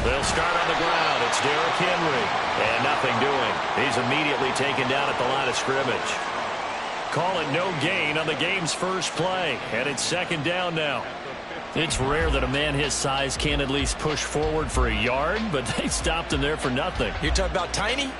They'll start on the ground. It's Derrick Henry. And nothing doing. He's immediately taken down at the line of scrimmage. Call it no gain on the game's first play. And it's second down now. It's rare that a man his size can at least push forward for a yard, but they stopped him there for nothing. You're talking about tiny?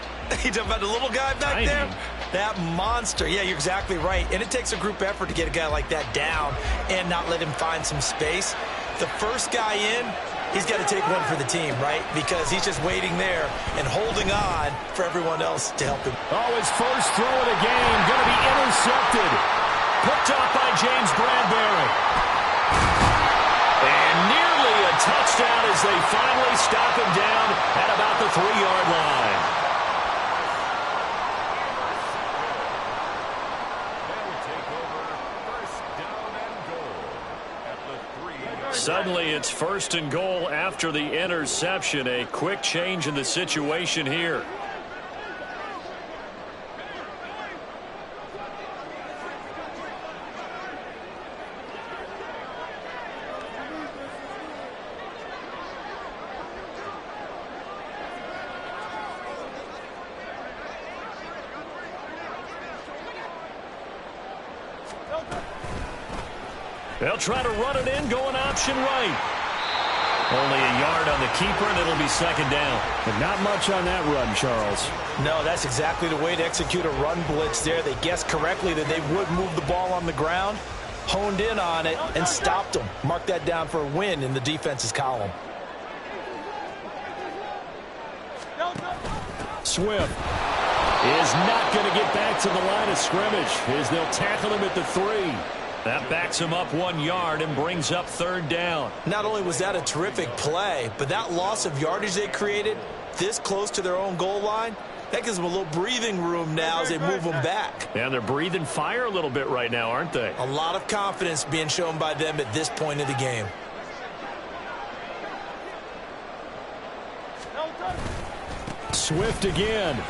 You're talking about the little guy back there? That monster. Yeah, you're exactly right. And it takes a group effort to get a guy like that down and not let him find some space. The first guy in, he's got to take one for the team, right? Because he's just waiting there and holding on for everyone else to help him. Oh, his first throw of the game going to be intercepted. Picked off by James Bradbury. And nearly a touchdown as they finally stop him down at about the 3-yard line. Suddenly, it's 1st and goal after the interception. A quick change in the situation here. They'll try to run it in, going option right. Only a yard on the keeper, and it'll be second down. But not much on that run, Charles. No, that's exactly the way to execute a run blitz there. They guessed correctly that they would move the ball on the ground, honed in on it, and stopped them. Mark that down for a win in the defense's column. Swift is not going to get back to the line of scrimmage as they'll tackle him at the 3. That backs him up 1 yard and brings up third down. Not only was that a terrific play, but that loss of yardage they created this close to their own goal line, that gives them a little breathing room now as they move them back. And they're breathing fire a little bit right now, aren't they? A lot of confidence being shown by them at this point of the game. Swift again.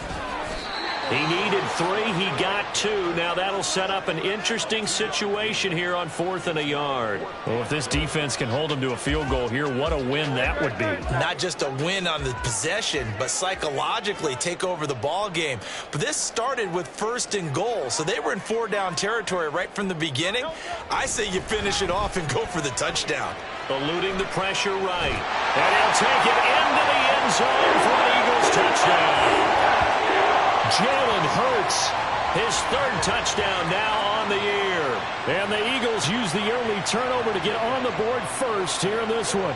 He needed 3. He got 2. Now that'll set up an interesting situation here on 4th and a yard. Well, if this defense can hold him to a field goal here, what a win that would be. Not just a win on the possession, but psychologically take over the ball game. But this started with 1st and goal, so they were in 4-down territory right from the beginning. I say you finish it off and go for the touchdown. Eluding the pressure right. And he'll take it into the end zone for an Eagles touchdown. Jalen Hurts, his 3rd touchdown now on the year. And the Eagles use the early turnover to get on the board first here in this one.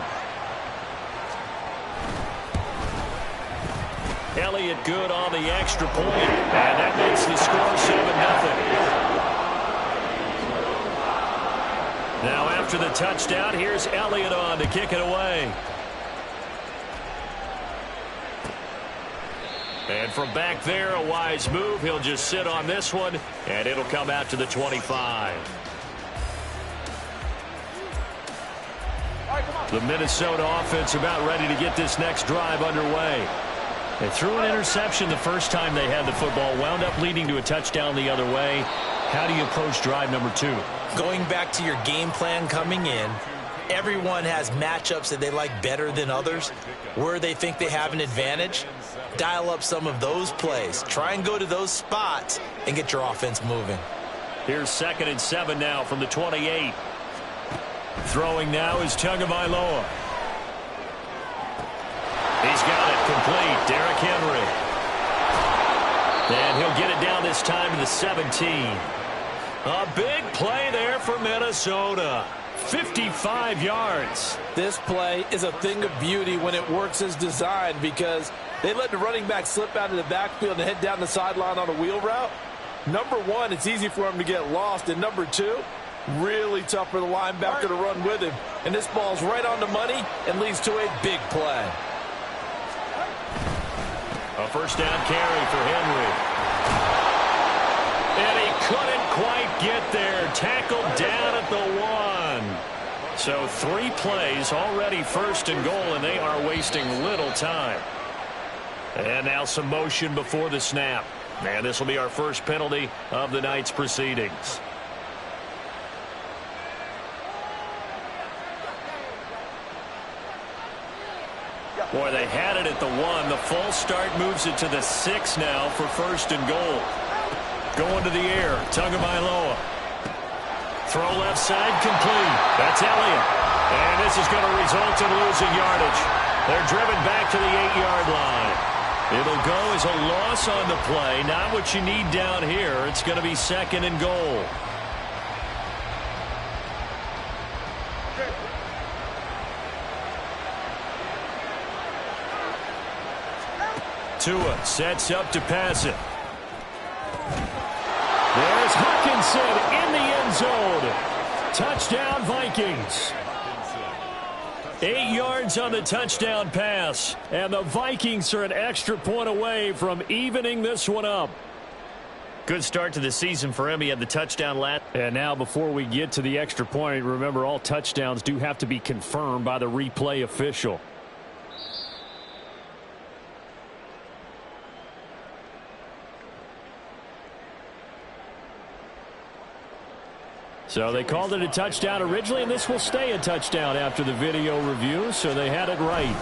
Elliott good on the extra point, and that makes the score 7-0. Now after the touchdown, here's Elliott on to kick it away. And from back there, a wise move. He'll just sit on this one, and it'll come out to the 25. The Minnesota offense about ready to get this next drive underway. They threw an interception the first time they had the football, wound up leading to a touchdown the other way. How do you approach drive number 2? Going back to your game plan coming in, everyone has matchups that they like better than others, where they think they have an advantage. Dial up some of those plays. Try and go to those spots and get your offense moving. Here's 2nd and 7 now from the 28. Throwing now is Tagovailoa. He's got it complete. Derrick Henry. And he'll get it down this time to the 17. A big play there for Minnesota. 55 yards. This play is a thing of beauty when it works as designed, because they let the running back slip out of the backfield and head down the sideline on a wheel route. Number 1, it's easy for him to get lost. And number 2, really tough for the linebacker to run with him. And this ball's right on the money and leads to a big play. A first down carry for Henry. And he couldn't quite get there. Tackled down at the 1. So 3 plays already 1st and goal, and they are wasting little time. And now some motion before the snap. And this will be our first penalty of the night's proceedings. Boy, they had it at the 1. The false start moves it to the 6 now for 1st and goal. Going to the air, Tagovailoa. Throw left side, complete. That's Elliott. And this is going to result in losing yardage. They're driven back to the 8-yard line. It'll go as a loss on the play. Not what you need down here. It's going to be 2nd and goal. Tua sets up to pass it. There's Hawkinson in the end zone. Touchdown, Vikings. 8 yards on the touchdown pass. And the Vikings are an extra point away from evening this one up. Good start to the season for him. He had the touchdown last. And now before we get to the extra point, remember all touchdowns do have to be confirmed by the replay official. So they called it a touchdown originally, and this will stay a touchdown after the video review, so they had it right.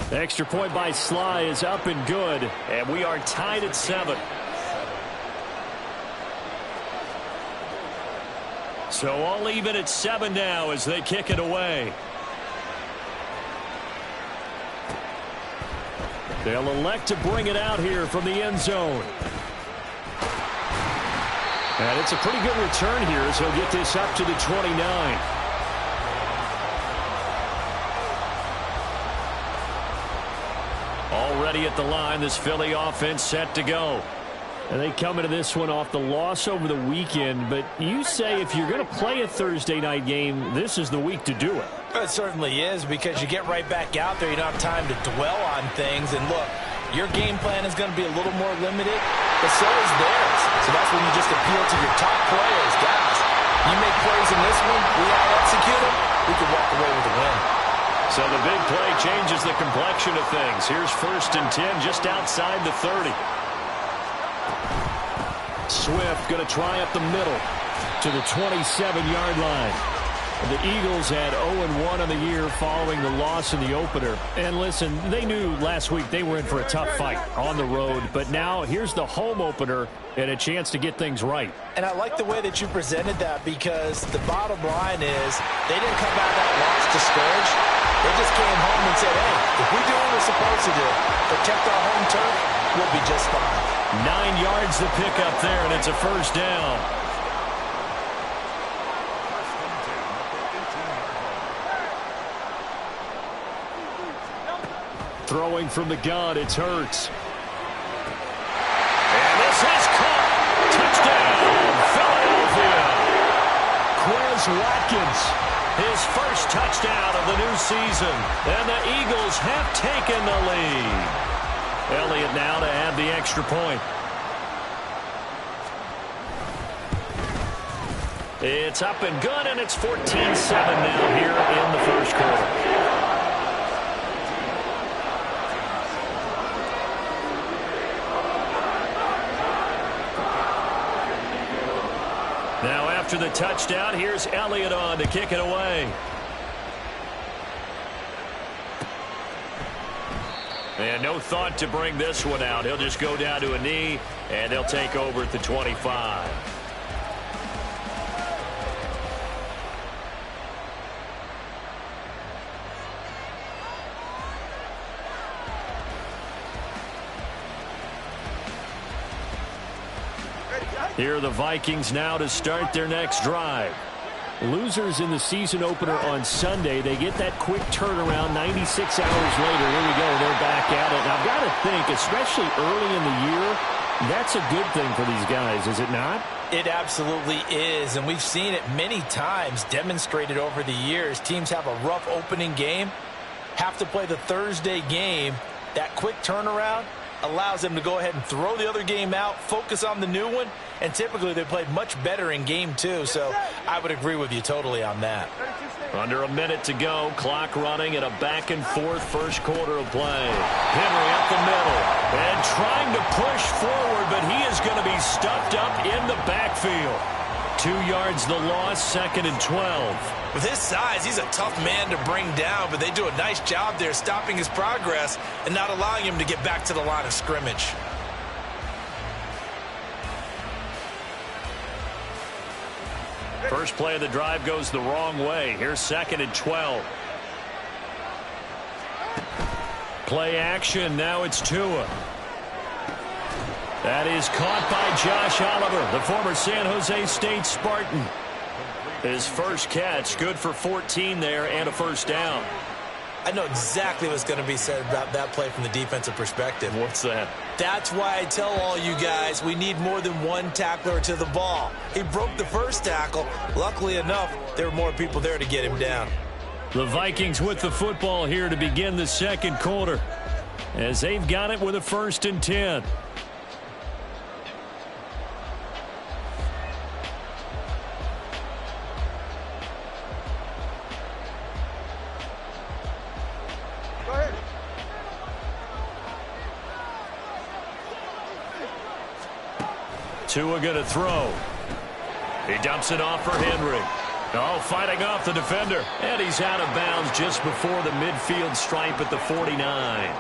The extra point by Sly is up and good, and we are tied at 7. So all even at 7 now as they kick it away. They'll elect to bring it out here from the end zone. And it's a pretty good return here as he'll get this up to the 29. Already at the line, this Philly offense set to go. And they come into this one off the loss over the weekend. But you say if you're going to play a Thursday night game, this is the week to do it. It certainly is, because you get right back out there. You don't have time to dwell on things. And look, your game plan is going to be a little more limited, but so is theirs. So that's when you just appeal to your top players. Guys, you make plays in this one, we out-execute them, we can walk away with a win. So the big play changes the complexion of things. Here's 1st and 10 just outside the 30. Swift going to try up the middle to the 27-yard line. The Eagles had 0-1 on the year following the loss in the opener. And listen, they knew last week they were in for a tough fight on the road. But now here's the home opener and a chance to get things right. And I like the way that you presented that, because the bottom line is they didn't come out of that loss discouraged. They just came home and said, hey, if we do what we're supposed to do, protect our home turf, we'll be just fine. 9 yards to pick up there, and it's a 1st down. Throwing from the gun, it's Hurts. And this is caught. Touchdown, Philadelphia. Quez Watkins, his first touchdown of the new season. And the Eagles have taken the lead. Elliott now to add the extra point. It's up and good, and it's 14-7 now here in the 1st quarter. Now after the touchdown, here's Elliott on to kick it away. And no thought to bring this one out. He'll just go down to a knee, and they'll take over at the 25. Here are the Vikings now to start their next drive. Losers in the season opener on Sunday. They get that quick turnaround 96 hours later. Here we go. They're back at it. And I've got to think, especially early in the year, that's a good thing for these guys, is it not? It absolutely is, and we've seen it many times demonstrated over the years. Teams have a rough opening game, have to play the Thursday game. That quick turnaround allows them to go ahead and throw the other game out, focus on the new one, and typically they play much better in game 2. So I would agree with you totally on that. Under a minute to go, clock running, and a back-and-forth 1st quarter of play. Henry up the middle and trying to push forward, but he is going to be stuffed up in the backfield. 2 yards the loss, 2nd and 12. With his size, he's a tough man to bring down, but they do a nice job there stopping his progress and not allowing him to get back to the line of scrimmage. First play of the drive goes the wrong way. Here's 2nd and 12. Play action. Now it's Tua. That is caught by Josh Oliver, the former San Jose State Spartan. His first catch, good for 14 there and a first down. I know exactly what's going to be said about that play from the defensive perspective. What's that? That's why I tell all you guys we need more than one tackler to the ball. He broke the first tackle. Luckily enough, there were more people there to get him down. The Vikings with the football here to begin the second quarter, as they've got it with a 1st and 10. Tua going to throw. He dumps it off for Henry. Oh, fighting off the defender. And he's out of bounds just before the midfield stripe at the 49.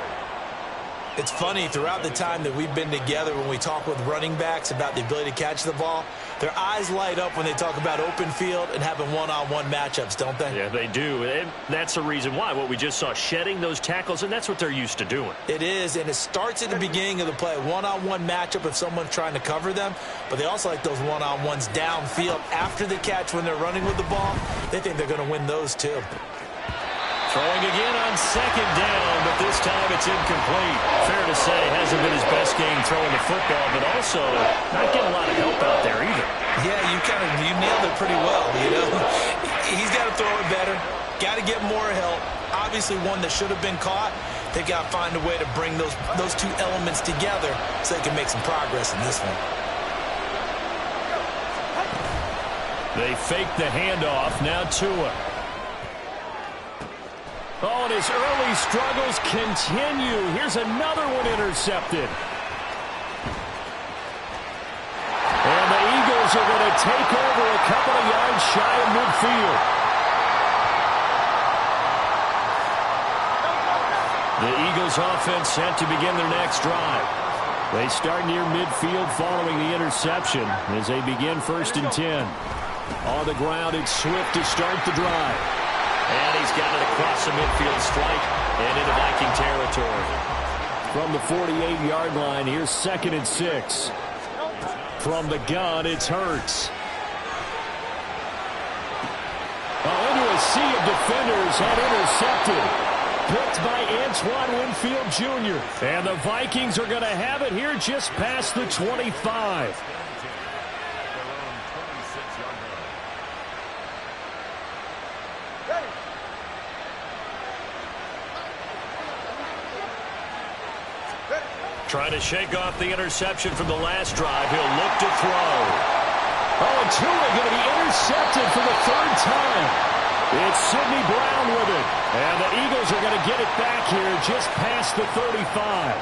It's funny, throughout the time that we've been together, when we talk with running backs about the ability to catch the ball, their eyes light up when they talk about open field and having one-on-one matchups, don't they? Yeah, they do. And that's the reason why. What we just saw, shedding those tackles, and that's what they're used to doing. It is, and it starts at the beginning of the play. One-on-one matchup if someone's trying to cover them, but they also like those one-on-ones downfield after the catch when they're running with the ball. They think they're going to win those too. Throwing again on 2nd down, but this time it's incomplete. Fair to say, hasn't been his best game throwing the football, but also not getting a lot of help out there either. Yeah, you nailed it pretty well, you know. He's got to throw it better, got to get more help. Obviously one that should have been caught. They've got to find a way to bring those two elements together so they can make some progress in this one. They fake the handoff, now Tua. Oh, and his early struggles continue. Here's another one intercepted. And the Eagles are going to take over a couple of yards shy of midfield. The Eagles offense set to begin their next drive. They start near midfield following the interception as they begin 1st and 10. On the ground, it's Swift to start the drive. And he's got it across the midfield stripe and into Viking territory. From the 48-yard line, here's 2nd and 6. From the gun, it's Hurts. Into a sea of defenders and intercepted. Picked by Antoine Winfield Jr. And the Vikings are going to have it here just past the 25. Trying to shake off the interception from the last drive. He'll look to throw. Oh, and Tua going to be intercepted for the 3rd time. It's Sidney Brown with it. And the Eagles are going to get it back here just past the 35.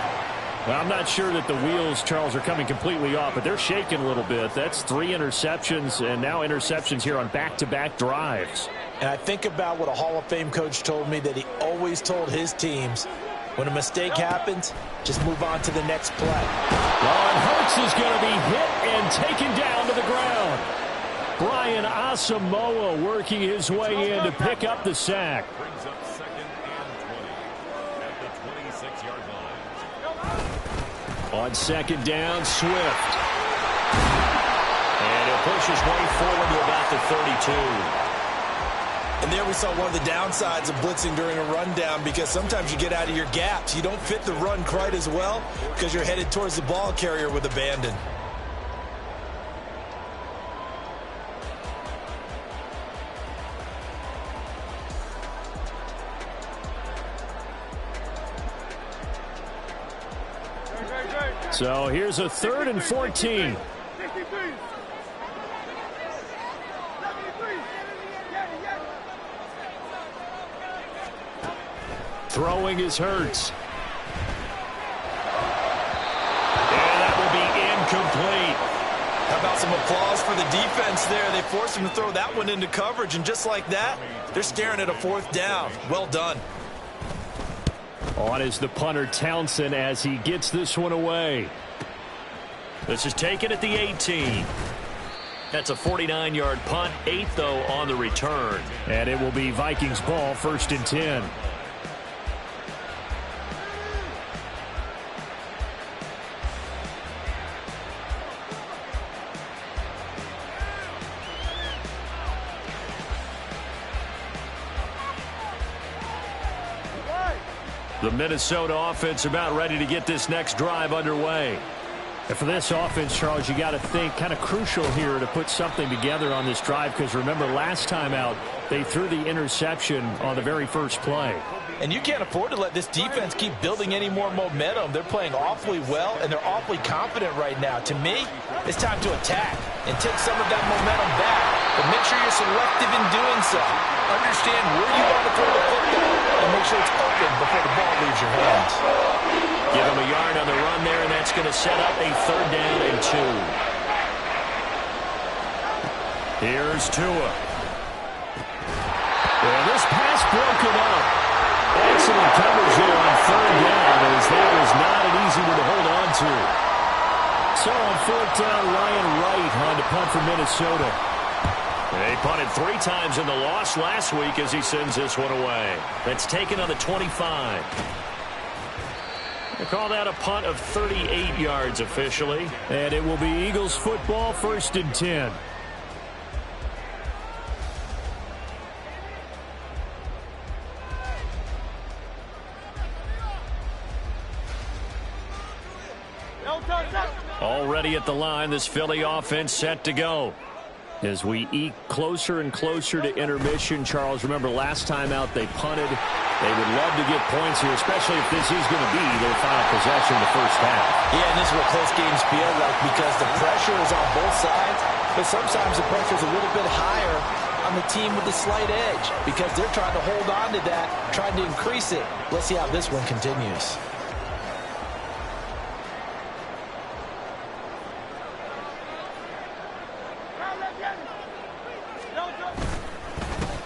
Well, I'm not sure that the wheels, Charles, are coming completely off, but they're shaking a little bit. That's 3 interceptions, and now interceptions here on back-to-back drives. And I think about what a Hall of Fame coach told me, that he always told his teams, when a mistake happens, just move on to the next play. Well, and Hurts is going to be hit and taken down to the ground. Brian Asamoah working his way in to pick up the sack. Brings up 2nd and 20 at the 26-yard line. On 2nd down, Swift. And he'll push his way forward to about the 32. And there we saw one of the downsides of blitzing during a rundown, because sometimes you get out of your gaps. You don't fit the run quite as well because you're headed towards the ball carrier with abandon. So here's a 3rd and 14. Throwing is Hurts. And that will be incomplete. How about Some applause for the defense there. They forced him to throw that one into coverage, and just like that, they're staring at a 4th down. Well done. On is the punter Townsend as he gets this one away. This is taken at the 18. That's a 49-yard punt, 8 though on the return. And it will be Vikings ball, 1st and 10. The Minnesota offense about ready to get this next drive underway. And for this offense, Charles, you got to think kind of crucial here to put something together on this drive, because remember last time out they threw the interception on the very first play. And you can't afford to let this defense keep building any more momentum. They're playing awfully well, and they're awfully confident right now. To me, it's time to attack and take some of that momentum back. But make sure you're selective in doing so. Understand where you want to throw the football, and make sure it's open before the ball leaves your hands. Give him a yard on the run there, and that's going to set up a 3rd down and 2. Here's Tua. And this pass broken up. Excellent coverage there on 3rd down, as that was not an easy one to hold on to. So on 4th down, Ryan Wright on the punt for Minnesota. They punted 3 times in the loss last week as he sends this one away. That's taken on the 25. They call that a punt of 38 yards officially. And it will be Eagles football, 1st and 10. Already at the line, this Philly offense set to go. As we eke closer and closer to intermission, Charles, remember last time out they punted. They would love to get points here, especially if this is going to be their final possession in the first half. Yeah, and this is what close games feel like, because the pressure is on both sides, but sometimes the pressure is a little bit higher on the team with the slight edge, because they're trying to hold on to that, trying to increase it. Let's see how this one continues.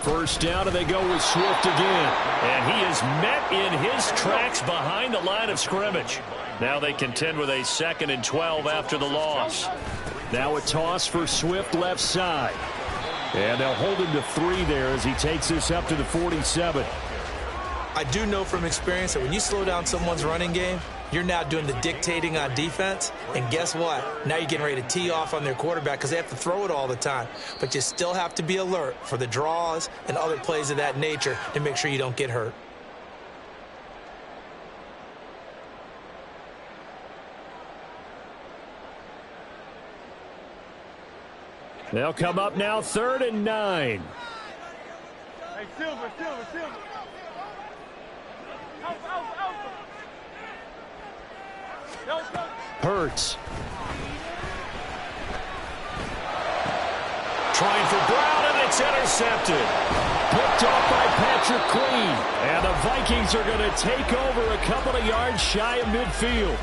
First down, and they go with Swift again. And he is met in his tracks behind the line of scrimmage. Now they contend with a 2nd and 12 after the loss. Now a toss for Swift left side. And they'll hold him to 3 there as he takes this up to the 47. I do know from experience that when you slow down someone's running game, you're now doing the dictating on defense. And guess what? Now you're getting ready to tee off on their quarterback because they have to throw it all the time. But you still have to be alert for the draws and other plays of that nature to make sure you don't get hurt. They'll come up now 3rd and 9. Hey, Silver. Hurts. Trying for Brown, and it's intercepted. Picked off by Patrick Queen. And the Vikings are going to take over a couple of yards shy of midfield.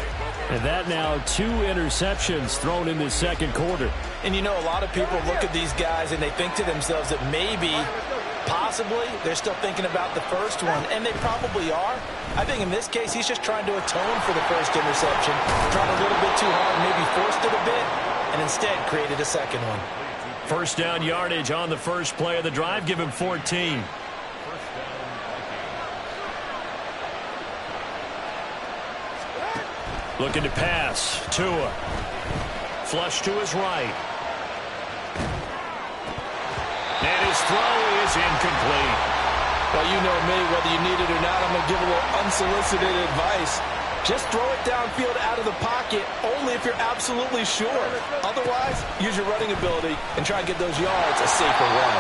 And that now 2 interceptions thrown in the 2nd quarter. And you know, a lot of people look at these guys and they think to themselves that maybe, possibly, they're still thinking about the first one. And they probably are. I think in this case, he's just trying to atone for the first interception. Tried a little bit too hard, maybe forced it a bit, and instead created a 2nd one. First down yardage on the first play of the drive. Give him 14. Looking to pass. Tua. Flush to his right. And his throw is incomplete. Well, you know me, whether you need it or not, I'm going to give a little unsolicited advice. Just throw it downfield out of the pocket, only if you're absolutely sure. Otherwise, use your running ability and try and get those yards a safer way.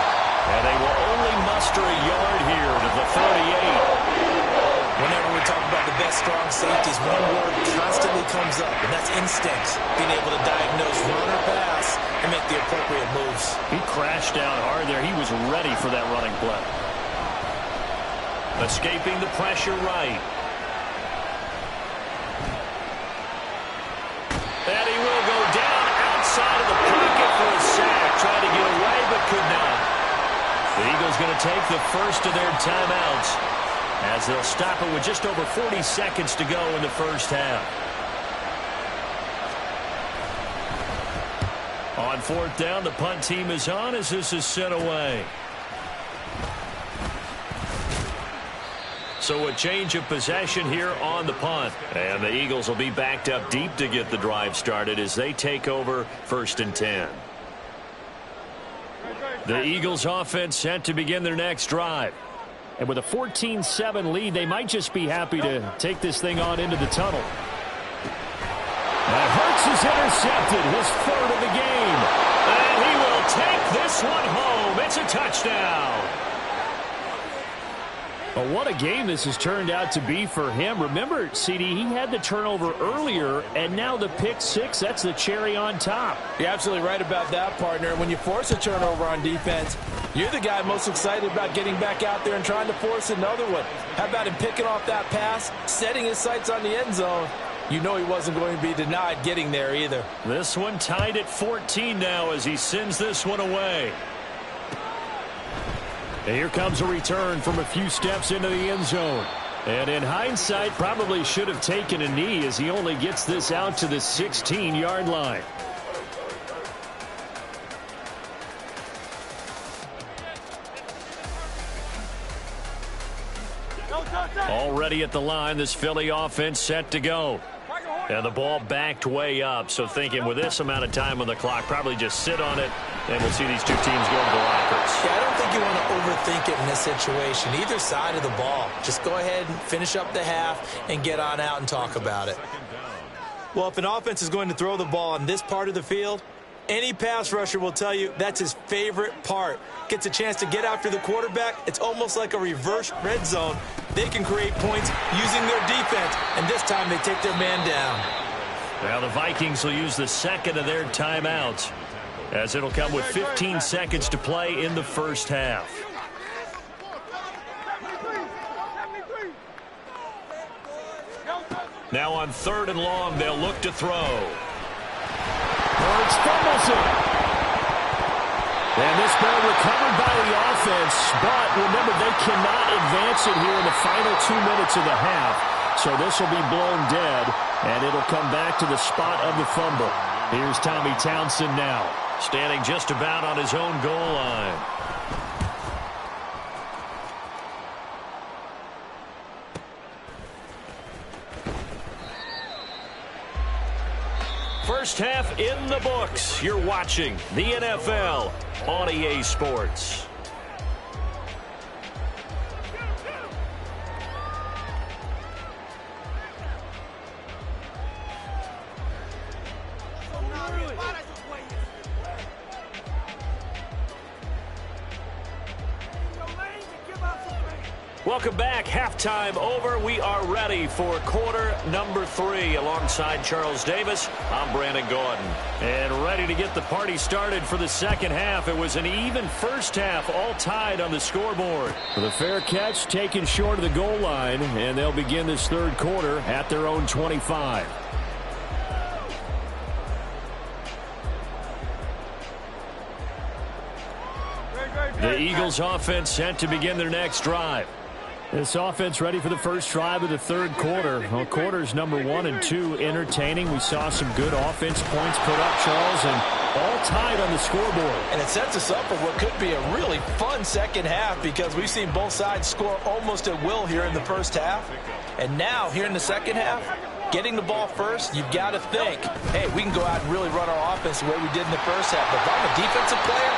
And they will only muster a yard here to the 38. Whenever we talk about the best strong safeties, one word constantly comes up, and that's instincts. Being able to diagnose run or pass and make the appropriate moves. He crashed down hard there. He was ready for that running play. Escaping the pressure right. And he will go down outside of the pocket The Eagles going to take the first of their timeouts as they'll stop it with just over 40 seconds to go in the first half. On fourth down, the punt team is on as this is sent away. So a change of possession here on the punt. And the Eagles will be backed up deep to get the drive started as they take over 1st and 10. The Eagles offense set to begin their next drive. And with a 14-7 lead, they might just be happy to take this thing on into the tunnel. And Hurts is intercepted, his 3rd of the game. And he will take this one home. It's a touchdown. Well, what a game this has turned out to be for him. Remember, CD, he had the turnover earlier, and now the pick 6, that's the cherry on top. You're absolutely right about that, partner. When you force a turnover on defense, you're the guy most excited about getting back out there and trying to force another one. How about him picking off that pass, setting his sights on the end zone? You know he wasn't going to be denied getting there either. This one tied at 14 now as he sends this one away. And here comes a return from a few steps into the end zone. And in hindsight, probably should have taken a knee as he only gets this out to the 16-yard line. Already at the line, this Philly offense set to go. And the ball backed way up, so thinking with this amount of time on the clock, probably just sit on it, and we'll see these two teams go to the lockers. Yeah, I don't think you want to overthink it in this situation. Either side of the ball. Just go ahead and finish up the half and get on out and talk about it. Well, if an offense is going to throw the ball on this part of the field, any pass rusher will tell you that's his favorite part. Gets a chance to get after the quarterback. It's almost like a reverse red zone. They can create points using their defense, and this time they take their man down. Now the Vikings will use the 2nd of their timeouts as it'll come with 15 seconds to play in the first half. Now on 3rd and long, they'll look to throw. Hurts fumbles it. And this ball recovered by the offense, but remember, they cannot advance it here in the final 2 minutes of the half. So this will be blown dead, and it'll come back to the spot of the fumble. Here's Tommy Townsend now, standing just about on his own goal line. First half in the books. You're watching the NFL on EA Sports. Welcome back. Halftime over. We are ready for quarter number 3. Alongside Charles Davis, I'm Brandon Gordon. And ready to get the party started for the second half. It was an even first half, all tied on the scoreboard. The fair catch taken short of the goal line, and they'll begin this third quarter at their own 25. The Eagles offense set to begin their next drive. This offense ready for the first drive of the third quarter. Well, quarters number 1 and 2 entertaining. We saw some good offense points put up, Charles, and all tied on the scoreboard. And it sets us up for what could be a really fun second half because we've seen both sides score almost at will here in the first half. And now, here in the second half, getting the ball first, you've got to think, hey, we can go out and really run our offense the way we did in the first half. But if I'm a defensive player,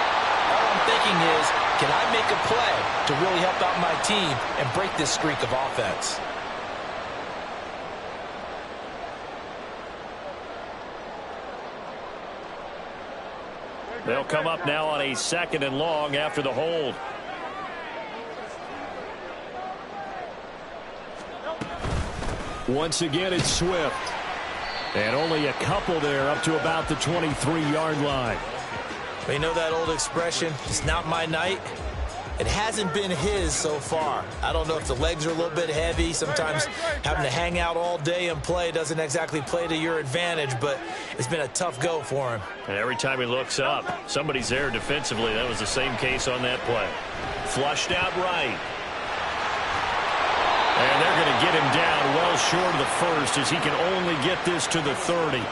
all I'm thinking is, can I make a play to really help out my team and break this streak of offense? They'll come up now on a 2nd and long after the hold. Once again, it's Swift. And only a couple there up to about the 23-yard line. But you know that old expression, it's not my night? It hasn't been his so far. I don't know if the legs are a little bit heavy. Sometimes having to hang out all day and play doesn't exactly play to your advantage, but it's been a tough go for him. And every time he looks up, somebody's there defensively. That was the same case on that play. Flushed out right. And they're going to get him down well short of the first as he can only get this to the 30.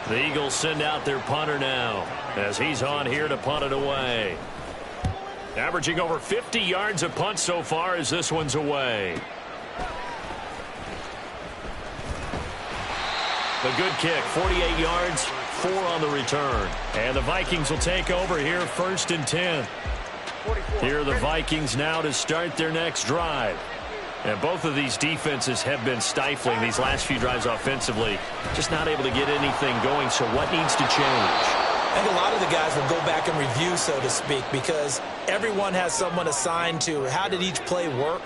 The Eagles send out their punter now as he's on here to punt it away. Averaging over 50 yards a punt so far as this one's away. The good kick, 48 yards, 4 on the return. And the Vikings will take over here, 1st and 10. Here are the Vikings now to start their next drive. And both of these defenses have been stifling these last few drives offensively. Just not able to get anything going, so what needs to change? I think a lot of the guys will go back and review, so to speak, because everyone has someone assigned to how did each play work.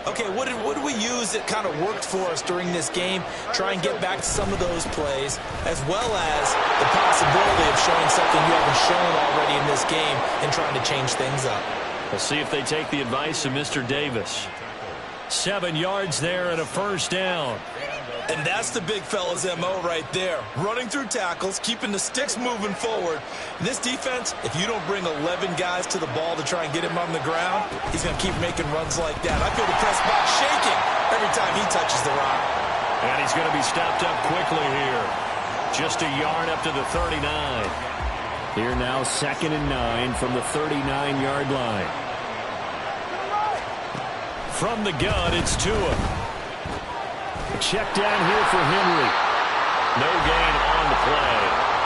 Okay, what did we use that kind of worked for us during this game? Try and get back to some of those plays, as well as the possibility of showing something you haven't shown already in this game and trying to change things up. We'll see if they take the advice of Mr. Davis. 7 yards there and a 1st down. And that's the big fella's MO right there. Running through tackles, keeping the sticks moving forward. This defense, if you don't bring 11 guys to the ball to try and get him on the ground, he's going to keep making runs like that. I feel the press box shaking every time he touches the rock. And he's going to be stopped up quickly here. Just a yard up to the 39. Here now, 2nd and 9 from the 39-yard line. From the gun, it's Tua. Check down here for Henry. No gain on the play.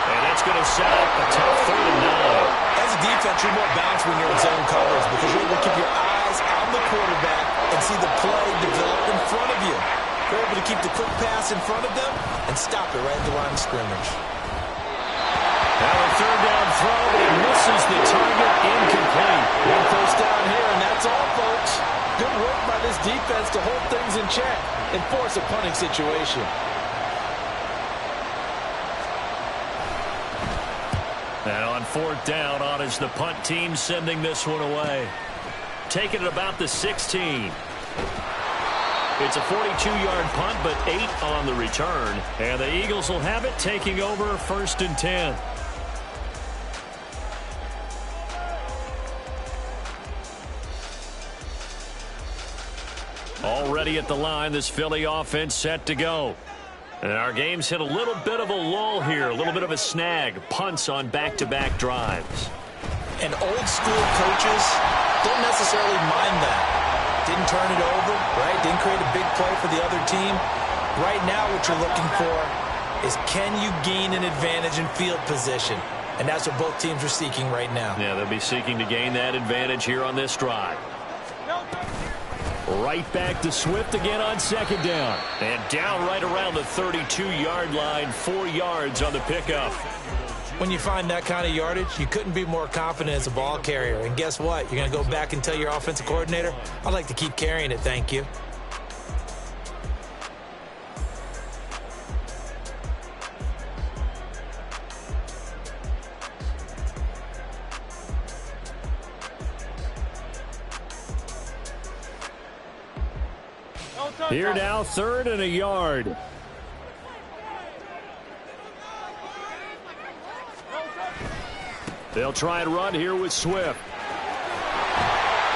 And that's going to set up a tough 3rd and 9. As a defense, you're more balanced when you're in zone coverage because you're able to keep your eyes on the quarterback and see the play develop in front of you. You're able to keep the quick pass in front of them and stop it right at the line of scrimmage. Now a 3rd down throw, but he misses the target, incomplete. 1 first down here, and that's all, folks. Good work by this defense to hold things in check and force a punting situation. And on 4th down, on is the punt team sending this one away. Taking it about the 16. It's a 42-yard punt, but 8 on the return. And the Eagles will have it, taking over 1st and 10. Already at the line, this Philly offense set to go. And our game's hit a little bit of a lull here, a little bit of a snag. Punts on back-to-back drives. And old school coaches don't necessarily mind that. Didn't turn it over, right? Didn't create a big play for the other team. Right now what you're looking for is can you gain an advantage in field position? And that's what both teams are seeking right now. Yeah, they'll be seeking to gain that advantage here on this drive. Right back to Swift again on 2nd down. And down right around the 32-yard line, 4 yards on the pickup. When you find that kind of yardage, you couldn't be more confident as a ball carrier. And guess what? You're going to go back and tell your offensive coordinator, I'd like to keep carrying it, thank you. Here now, 3rd and a yard. They'll try and run here with Swift.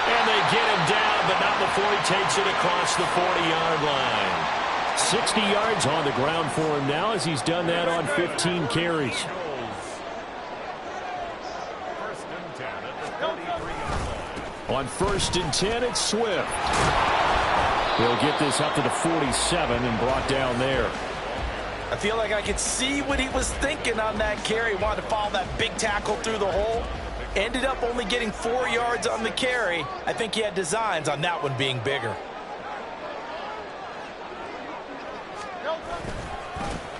And they get him down, but not before he takes it across the 40-yard line. 60 yards on the ground for him now as he's done that on 15 carries. 1st and 10 at the 33-yard line. On 1st and 10, it's Swift. He'll get this up to the 47 and brought down there. I feel like I could see what he was thinking on that carry. Wanted to follow that big tackle through the hole. Ended up only getting 4 yards on the carry. I think he had designs on that one being bigger.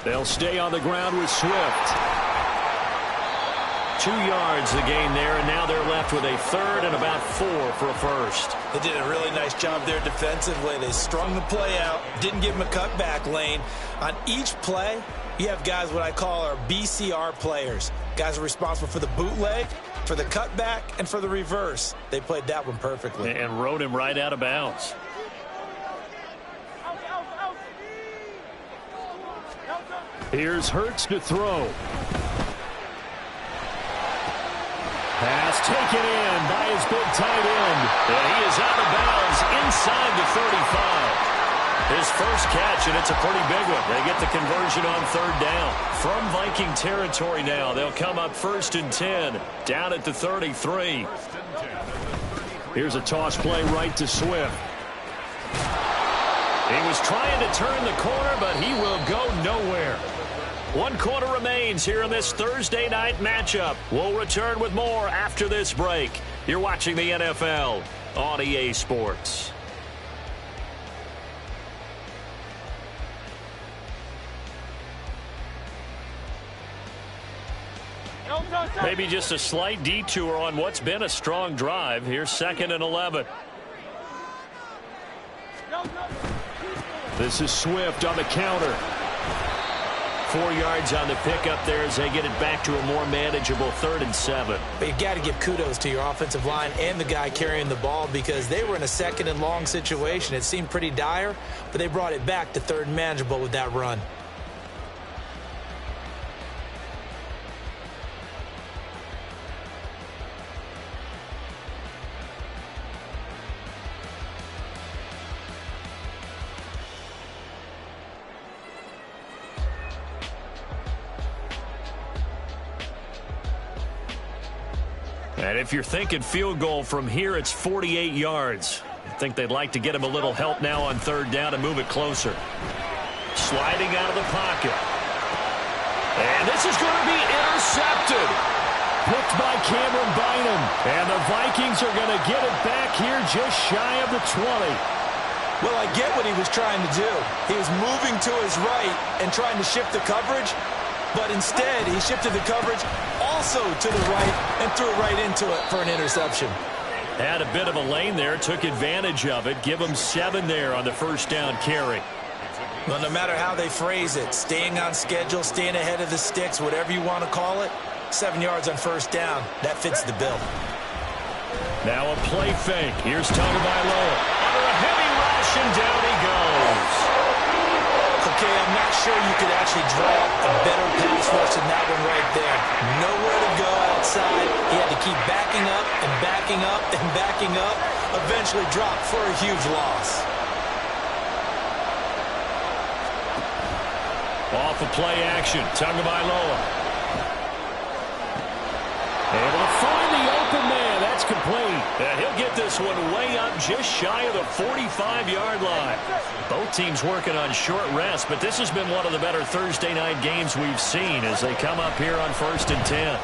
They'll stay on the ground with Swift. 2 yards the gain there, and now they're left with a 3rd and about 4 for a 1st. They did a really nice job there defensively. They strung the play out, didn't give him a cutback lane. On each play, you have guys what I call our BCR players. Guys are responsible for the bootleg, for the cutback, and for the reverse. They played that one perfectly. And rode him right out of bounds. Here's Hurts to throw. Pass taken in by his big tight end. And he is out of bounds inside the 35. His first catch, and it's a pretty big one. They get the conversion on third down. From Viking territory now, they'll come up 1st and 10, down at the 33. Here's a toss play right to Swift. He was trying to turn the corner, but he will go nowhere. 1 quarter remains here in this Thursday night matchup. We'll return with more after this break. You're watching the NFL on EA Sports. Maybe just a slight detour on what's been a strong drive. Here's 2nd and 11. This is Swift on the counter. 4 yards on the pickup there as they get it back to a more manageable 3rd and 7. But you've got to give kudos to your offensive line and the guy carrying the ball because they were in a 2nd and long situation. It seemed pretty dire, but they brought it back to 3rd and manageable with that run. And if you're thinking field goal from here, it's 48 yards. I think they'd like to get him a little help now on 3rd down and move it closer. Sliding out of the pocket. And this is going to be intercepted. Picked by Cameron Bynum. And the Vikings are going to get it back here just shy of the 20. Well, I get what he was trying to do. He was moving to his right and trying to shift the coverage. But instead, he shifted the coverage also to the right and threw it right into it for an interception. Had a bit of a lane there, took advantage of it. Give him 7 there on the 1st down carry. Well, no matter how they phrase it, staying on schedule, staying ahead of the sticks, whatever you want to call it, 7 yards on 1st down, that fits the bill. Now a play fake. Here's Tagovailoa. Under a heavy rush, and down he goes. Okay, I'm not sure you could actually draw a better pass rush than that one right there. Nowhere to go outside. He had to keep backing up and backing up and backing up. Eventually dropped for a huge loss. Off of play action. Tagovailoa. Able to find the open man. That's complete. And he'll get this one way up just shy of the 45-yard line. Both teams working on short rest, but this has been one of the better Thursday night games we've seen as they come up here on 1st and 10.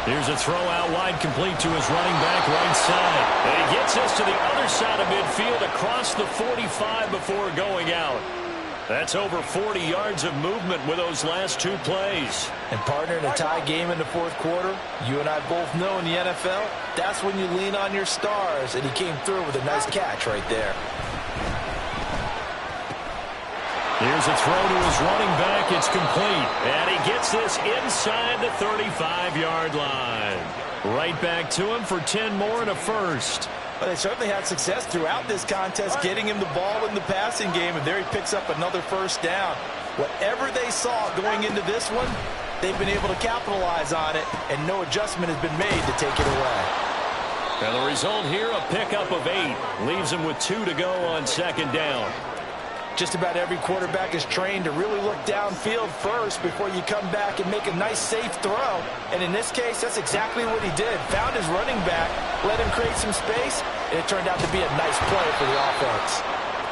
Here's a throw out wide complete to his running back right side. And he gets us to the other side of midfield across the 45 before going out. That's over 40 yards of movement with those last 2 plays. And partner, in a tie game in the 4th quarter, you and I both know in the NFL, that's when you lean on your stars, and he came through with a nice catch right there. Here's a throw to his running back. It's complete. And he gets this inside the 35-yard line. Right back to him for 10 more and a first. Well, they certainly had success throughout this contest getting him the ball in the passing game, and there he picks up another 1st down. Whatever they saw going into this one, they've been able to capitalize on it, and no adjustment has been made to take it away. And the result here, a pickup of 8. Leaves him with 2 to go on 2nd down. Just about every quarterback is trained to really look downfield first before you come back and make a nice, safe throw. And in this case, that's exactly what he did. Found his running back, let him create some space, and it turned out to be a nice play for the offense.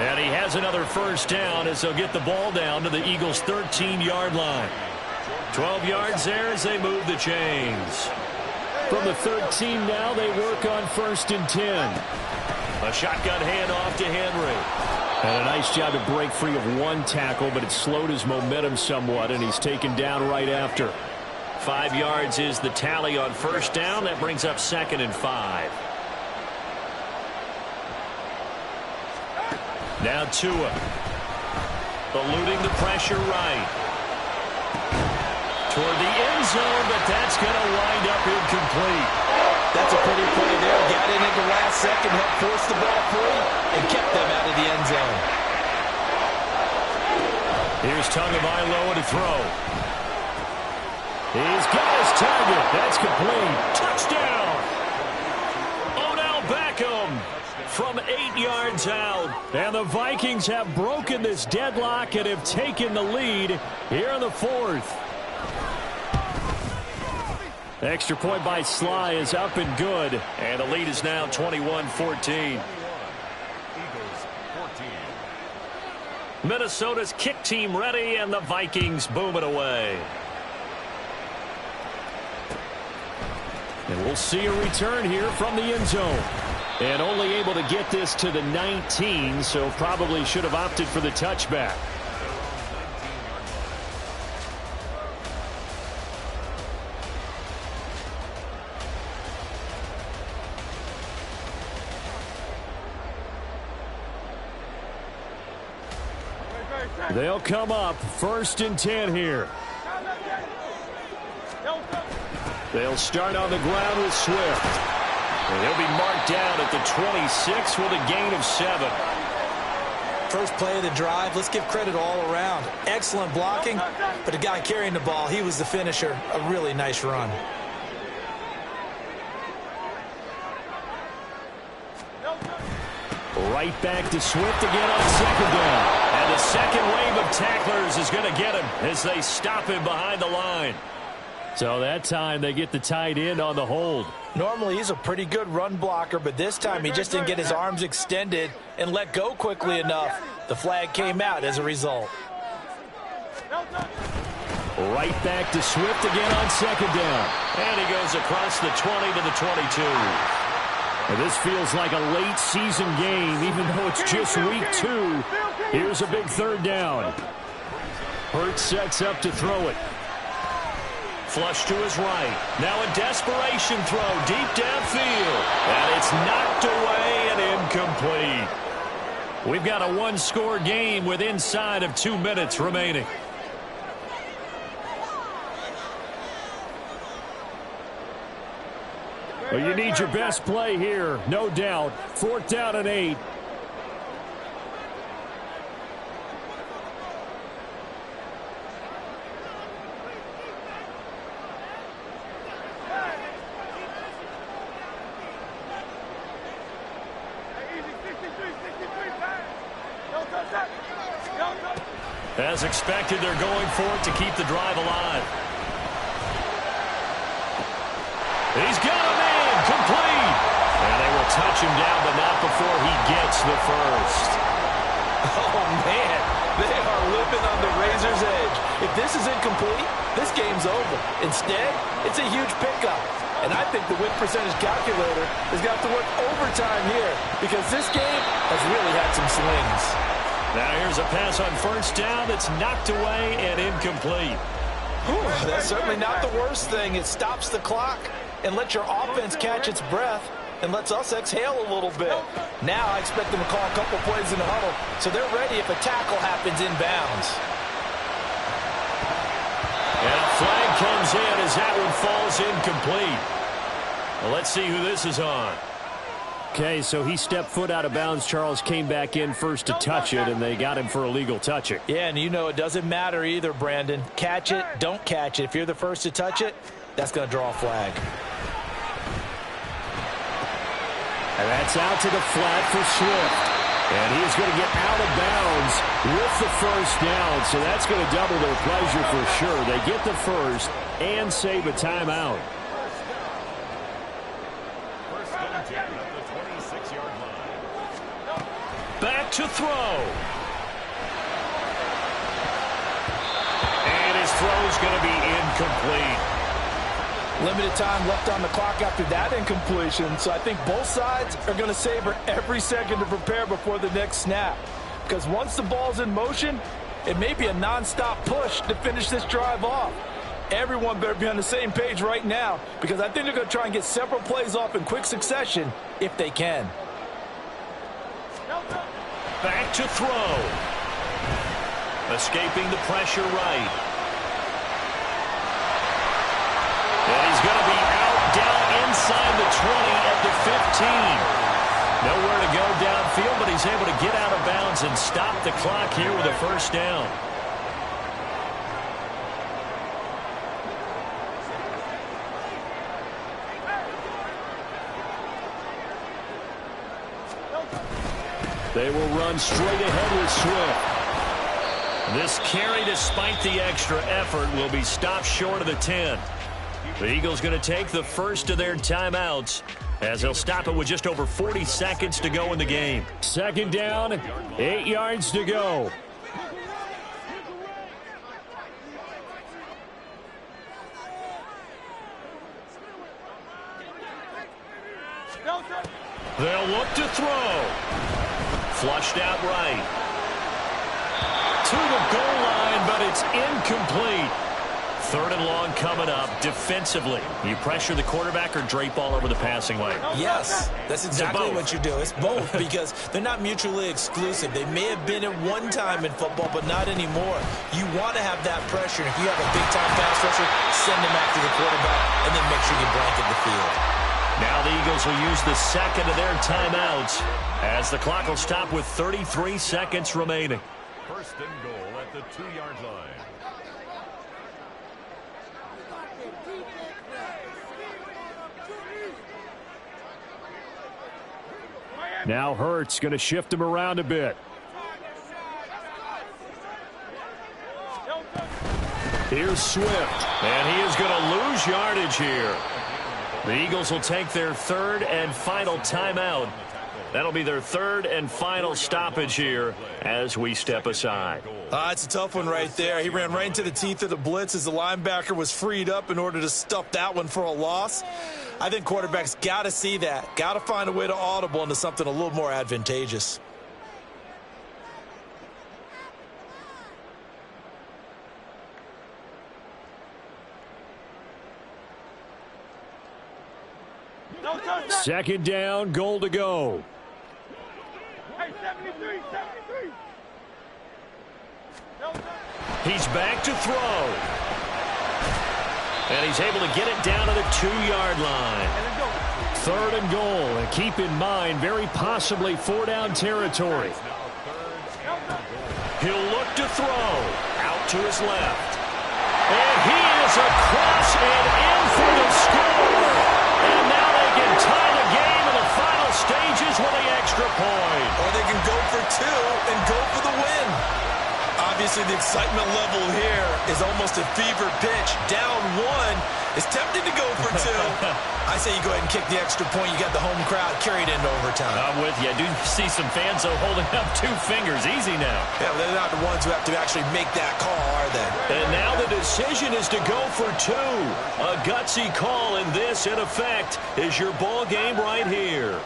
And he has another 1st down as they'll get the ball down to the Eagles' 13-yard line. 12 yards there as they move the chains. From the 13 now, they work on 1st and 10. A shotgun handoff to Henry. And a nice job to break free of 1 tackle, but it slowed his momentum somewhat, and he's taken down right after. 5 yards is the tally on 1st down. That brings up 2nd and 5. Now Tua. Eluding the pressure right. Toward the end zone, but that's going to wind up incomplete. That's a pretty play there. Got in at the last second, helped force the ball free, and kept them out of the end zone. Here's Tagovailoa to throw. He's got his target. That's complete. Touchdown. Odell Beckham from 8 yards out. And the Vikings have broken this deadlock and have taken the lead here in the fourth. Extra point by Sly is up and good. And the lead is now 21-14. Minnesota's kick team ready, and the Vikings boom it away. And we'll see a return here from the end zone. And only able to get this to the 19, so probably should have opted for the touchback. They'll come up 1st and 10 here. They'll start on the ground with Swift. And he'll be marked down at the 26 with a gain of 7. First play of the drive, let's give credit all around. Excellent blocking, but the guy carrying the ball, he was the finisher. A really nice run. Right back to Swift again on 2nd down. And the second wave of tacklers is going to get him as they stop him behind the line. So that time they get the tight end on the hold. Normally he's a pretty good run blocker, but this time he just didn't get his arms extended and let go quickly enough. The flag came out as a result. Right back to Swift again on 2nd down. And he goes across the 20 to the 22. And this feels like a late season game, even though it's just week 2. Here's a big 3rd down. Hurts sets up to throw it. Flush to his right. Now a desperation throw deep downfield. And it's knocked away and incomplete. We've got a 1-score game with inside of 2 minutes remaining. Well, you need your best play here, no doubt. 4th down and 8. As expected, they're going for it to keep the drive alive. He's got a man, complete. And they will touch him down, but not before he gets the first. Oh, man, they are living on the razor's edge. If this is incomplete, this game's over. Instead, it's a huge pickup. And I think the win percentage calculator has got to work overtime here because this game has really had some swings. Now here's a pass on 1st down that's knocked away and incomplete. Whew, that's certainly not the worst thing. It stops the clock and lets your offense catch its breath and lets us exhale a little bit. Now I expect them to call a couple plays in the huddle so they're ready if a tackle happens inbounds. And a flag comes in as that one falls incomplete. Well, let's see who this is on. Okay, so he stepped foot out of bounds. Charles came back in first to touch it, and they got him for illegal touching. Yeah, and you know it doesn't matter either, Brandon. Catch it, don't catch it. If you're the first to touch it, that's going to draw a flag. And that's out to the flat for Swift. And he is going to get out of bounds with the first down. So that's going to double their pleasure for sure. They get the first and save a timeout. Back to throw. And his throw is going to be incomplete. Limited time left on the clock after that incompletion, so I think both sides are going to savor every second to prepare before the next snap. Because once the ball's in motion, it may be a non-stop push to finish this drive off. Everyone better be on the same page right now because I think they're going to try and get several plays off in quick succession if they can. Back to throw. Escaping the pressure right. And he's going to be out down inside the 20 at the 15. Nowhere to go downfield, but he's able to get out of bounds and stop the clock here with a first down. They will run straight ahead with Swift. This carry, despite the extra effort, will be stopped short of the 10. The Eagles going to take the first of their timeouts as they'll stop it with just over 40 seconds to go in the game. Second down, 8 yards to go. They'll look to throw. Flushed out right. To the goal line, but it's incomplete. Third and long coming up. Defensively, you pressure the quarterback or drape all over the passing lane? Yes, that's exactly what you do. It's both because they're not mutually exclusive. They may have been at one time in football, but not anymore. You want to have that pressure. And if you have a big-time pass rusher, send him after the quarterback, and then make sure you blanket the field. Now the Eagles will use the second of their timeouts as the clock will stop with 33 seconds remaining. First and goal at the 2-yard line. Now Hurts going to shift him around a bit. Here's Swift, and he is going to lose yardage here. The Eagles will take their third and final timeout. That'll be their third and final stoppage here as we step aside. It's a tough one right there. He ran right into the teeth of the blitz as the linebacker was freed up in order to stuff that one for a loss. I think quarterbacks got to see that. Got to find a way to audible into something a little more advantageous. Second down, goal to go. Hey, 73, 73. He's back to throw. And he's able to get it down to the 2-yard line. Third and goal. And keep in mind, very possibly 4-down territory. He'll look to throw. Out to his left. And he is across and in for the score. And now they can tie the game in the final stages with the extra point. Or they can go for 2 and go for the win. Obviously, the excitement level here is almost a fever pitch. Down 1 is tempted to go for 2. I say you go ahead and kick the extra point. You got the home crowd carried into overtime. I'm with you. I do see some fans, though, holding up 2 fingers. Easy now. Yeah, they're not the ones who have to actually make that call, are they? And now the decision is to go for 2. A gutsy call, and this, in effect, is your ball game right here.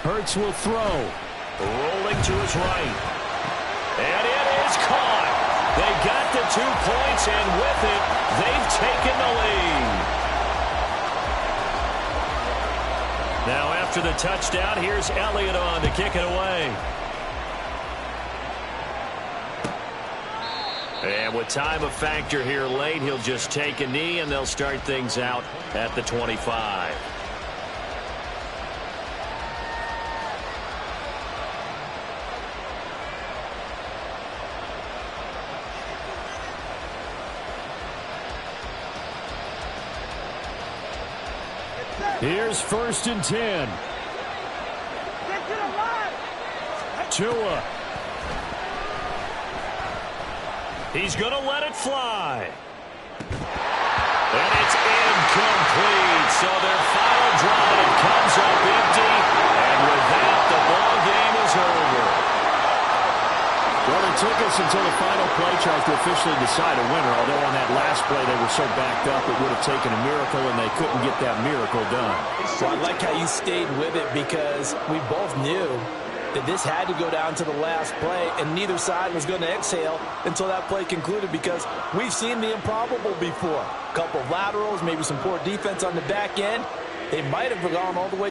Hurts will throw. Rolling to his right. And it is caught. They got the 2 points, and with it, they've taken the lead. Now after the touchdown, here's Elliott on to kick it away. And with time a factor here late, he'll just take a knee, and they'll start things out at the 25. Here's first and 10. Tua. He's going to let it fly. And it's incomplete. So their final drive comes up empty. And with that, the ball game is over. Well, it took us until the final play charge to officially decide a winner, although on that last play they were so backed up it would have taken a miracle, and they couldn't get that miracle done. Well, I like how you stayed with it because we both knew that this had to go down to the last play, and neither side was going to exhale until that play concluded because we've seen the improbable before. A couple of laterals, maybe some poor defense on the back end. They might have gone all the way.